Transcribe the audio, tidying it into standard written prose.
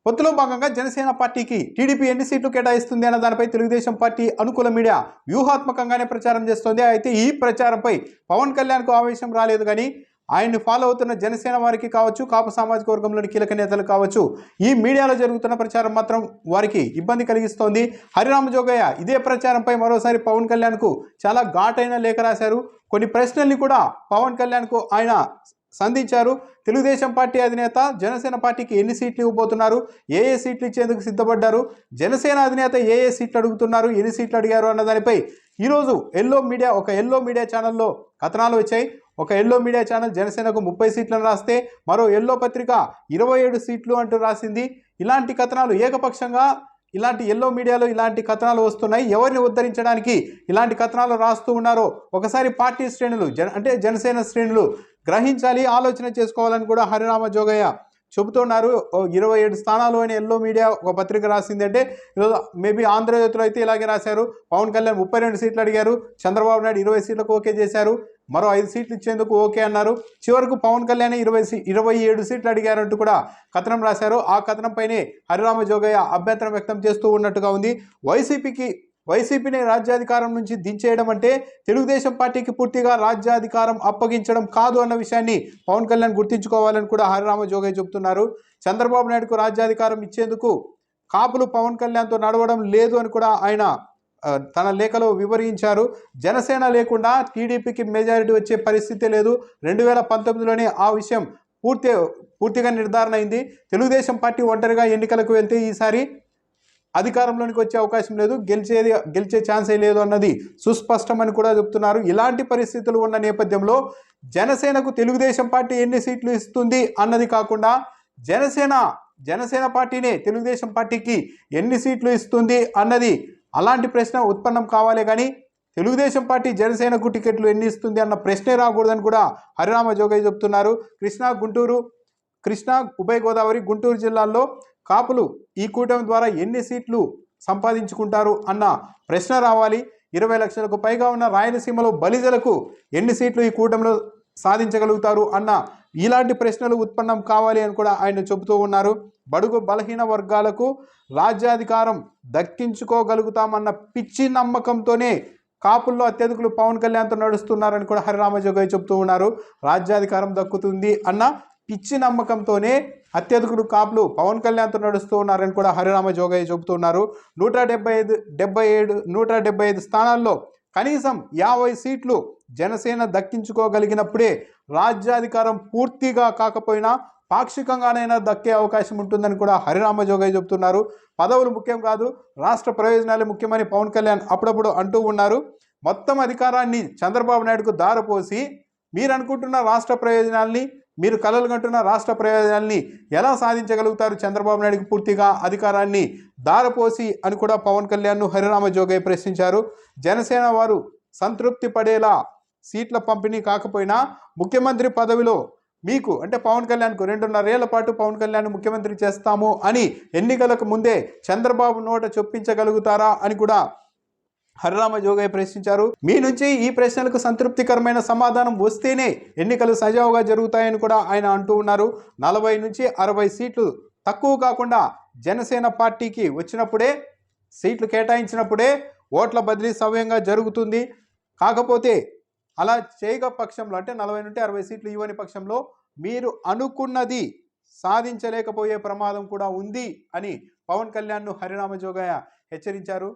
పొత్తులో భాగంగా జనసేన పార్టీకి టీడీపీ ఎన్ని సీట్లు కేటాయిస్తుంది అన్న దానిపై తెలుగుదేశం పార్టీ అనుకూల మీడియా వ్యూహాత్మకంగానే ప్రచారం చేస్తోంది. అయితే ఈ ప్రచారంపై పవన్ కళ్యాణ్కు ఆవేశం రాలేదు, కానీ ఆయన్ని ఫాలో అవుతున్న జనసేన వారికి కావచ్చు, కాపు సామాజిక వర్గంలోని కీలక నేతలు కావచ్చు, ఈ మీడియాలో జరుగుతున్న ప్రచారం మాత్రం వారికి ఇబ్బంది కలిగిస్తోంది. హరిరామ జోగయ్య ఇదే ప్రచారంపై మరోసారి పవన్ కళ్యాణ్కు చాలా ఘాటైన లేఖ రాశారు. కొన్ని ప్రశ్నల్ని కూడా పవన్ కళ్యాణ్కు ఆయన సంధించారు. తెలుగుదేశం పార్టీ అధినేత జనసేన పార్టీకి ఎన్ని సీట్లు ఇవ్వబోతున్నారు, ఏ సీట్లు ఇచ్చేందుకు సిద్ధపడ్డారు, జనసేన అధినేత ఏ సీట్లు అడుగుతున్నారు, ఎన్ని సీట్లు అడిగారు అన్న దానిపై ఈరోజు ఒక ఎల్లో మీడియా ఛానల్లో కథనాలు వచ్చాయి. ఒక ఎల్లో మీడియా ఛానల్ జనసేనకు 30 సీట్లను రాస్తే మరో ఎల్లో పత్రిక 27 సీట్లు అంటూ రాసింది. ఇలాంటి కథనాలు ఏకపక్షంగా ఇలాంటి ఎల్లో మీడియాలో ఇలాంటి కథనాలు వస్తున్నాయి. ఎవరిని ఉద్ధరించడానికి ఇలాంటి కథనాలు రాస్తూ ఉన్నారో ఒకసారి పార్టీ శ్రేణులు జనసేన శ్రేణులు గ్రహించాలి, ఆలోచన చేసుకోవాలని కూడా హరిరామ జోగయ్య చెబుతున్నారు. 27 స్థానాలు అని ఎల్లో మీడియా ఒక పత్రిక రాసింది. అంటే ఈరోజు మేబీ ఆంధ్రజ్యోతిలో అయితే ఇలాగే రాశారు. పవన్ కళ్యాణ్ 32 సీట్లు అడిగారు, చంద్రబాబు నాయుడు 20 సీట్లకు ఓకే చేశారు, మరో 5 సీట్లు ఇచ్చేందుకు ఓకే అన్నారు. చివరకు పవన్ కళ్యాణ్ 27 సీట్లు అడిగారంటూ కూడా కథనం రాశారు. ఆ కథనంపైనే హరిరామ జోగయ్య అభ్యంతరం వ్యక్తం చేస్తూ ఉన్నట్టుగా ఉంది. వైసీపీని రాజ్యాధికారం నుంచి దించేయడం అంటే తెలుగుదేశం పార్టీకి పూర్తిగా రాజ్యాధికారం అప్పగించడం కాదు అన్న విషయాన్ని పవన్ కళ్యాణ్ గుర్తించుకోవాలని కూడా హరిరామ జోగయ్య చెబుతున్నారు. చంద్రబాబు నాయుడుకు రాజ్యాధికారం ఇచ్చేందుకు కాపులు పవన్ కళ్యాణ్తో నడవడం లేదు అని కూడా ఆయన తన లేఖలో వివరించారు. జనసేన లేకుండా టీడీపీకి మెజారిటీ వచ్చే పరిస్థితి లేదు. 2019లోనే ఆ విషయం పూర్తిగా నిర్ధారణ అయింది. తెలుగుదేశం పార్టీ ఒంటరిగా ఎన్నికలకు వెళ్తే ఈసారి అధికారంలోనికి వచ్చే అవకాశం లేదు, గెలిచే ఛాన్సే లేదు అన్నది సుస్పష్టమని కూడా చెప్తున్నారు. ఇలాంటి పరిస్థితులు ఉన్న నేపథ్యంలో జనసేనకు తెలుగుదేశం పార్టీ ఎన్ని సీట్లు ఇస్తుంది అన్నది కాకుండా జనసేన పార్టీనే తెలుగుదేశం పార్టీకి ఎన్ని సీట్లు ఇస్తుంది అన్నది అలాంటి ప్రశ్న ఉత్పన్నం కావాలి, కానీ తెలుగుదేశం పార్టీ జనసేనకు టికెట్లు ఎన్ని ఇస్తుంది అన్న ప్రశ్నే రాకూడదని కూడా హరిరామ జోగయ్య చెప్తున్నారు. కృష్ణా ఉభయ గోదావరి గుంటూరు జిల్లాల్లో కాపులు ఈ కూటమి ద్వారా ఎన్ని సీట్లు సంపాదించుకుంటారు అన్న ప్రశ్న రావాలి. 20 లక్షలకు పైగా ఉన్న రాయలసీమలో బలిజలకు ఎన్ని సీట్లు ఈ కూటమిలో సాధించగలుగుతారు అన్న ఇలాంటి ప్రశ్నలు ఉత్పన్నం కావాలి అని కూడా ఆయన చెబుతూ ఉన్నారు. బడుగు బలహీన వర్గాలకు రాజ్యాధికారం దక్కించుకోగలుగుతామన్న పిచ్చి నమ్మకంతోనే కాపుల్లో అత్యధికులు పవన్ కళ్యాణ్తో నడుస్తున్నారని కూడా హరిరామ జోగయ్య చెబుతూ ఉన్నారు. రాజ్యాధికారం దక్కుతుంది అన్న పిచ్చి నమ్మకంతోనే అత్యధికుడు కాపులు పవన్ కళ్యాణ్తో నడుస్తూ ఉన్నారని కూడా హరిరామ జోగయ్య చెబుతున్నారు. 175 స్థానాల్లో కనీసం 50 సీట్లు జనసేన దక్కించుకోగలిగినప్పుడే రాజ్యాధికారం పూర్తిగా కాకపోయినా పాక్షికంగానైనా దక్కే అవకాశం ఉంటుందని కూడా హరిరామ జోగయ్య చెబుతున్నారు. పదవులు ముఖ్యం కాదు, రాష్ట్ర ప్రయోజనాలు ముఖ్యమని పవన్ కళ్యాణ్ అప్పుడప్పుడు అంటూ ఉన్నారు. మొత్తం అధికారాన్ని చంద్రబాబు నాయుడుకు దారపోసి మీరు అనుకుంటున్న రాష్ట్ర ప్రయోజనాల్ని, మీరు కలలు కంటున్న రాష్ట్ర ప్రయోజనాల్ని ఎలా సాధించగలుగుతారు? చంద్రబాబు నాయుడుకు పూర్తిగా అధికారాన్ని దారపోసి అని కూడా పవన్ కళ్యాణ్ను హరిరామ జోగయ్య ప్రశ్నించారు. జనసేన వారు సంతృప్తి పడేలా సీట్ల పంపిణీ కాకపోయినా ముఖ్యమంత్రి పదవిలో మీకు పవన్ కళ్యాణ్కు 2.5 ఏళ్ల పాటు పవన్ కళ్యాణ్ ముఖ్యమంత్రి చేస్తాము అని ఎన్నికలకు ముందే చంద్రబాబు నోట చొప్పించగలుగుతారా అని కూడా హరిరామ జోగయ్య ప్రశ్నించారు. మీ నుంచి ఈ ప్రశ్నలకు సంతృప్తికరమైన సమాధానం వస్తేనే ఎన్నికలు సజావుగా జరుగుతాయని కూడా ఆయన అంటూ ఉన్నారు. 40 నుంచి 60 సీట్లు తక్కువ కాకుండా జనసేన పార్టీకి వచ్చినప్పుడే, సీట్లు కేటాయించినప్పుడే ఓట్ల బదిలీ సవ్యంగా జరుగుతుంది. కాకపోతే అలా చేయక పక్షంలో 40 నుండి 60 సీట్లు ఇవ్వని పక్షంలో మీరు అనుకున్నది సాధించలేకపోయే ప్రమాదం కూడా ఉంది అని పవన్ కళ్యాణ్ను హరిరామ జోగయ్య హెచ్చరించారు.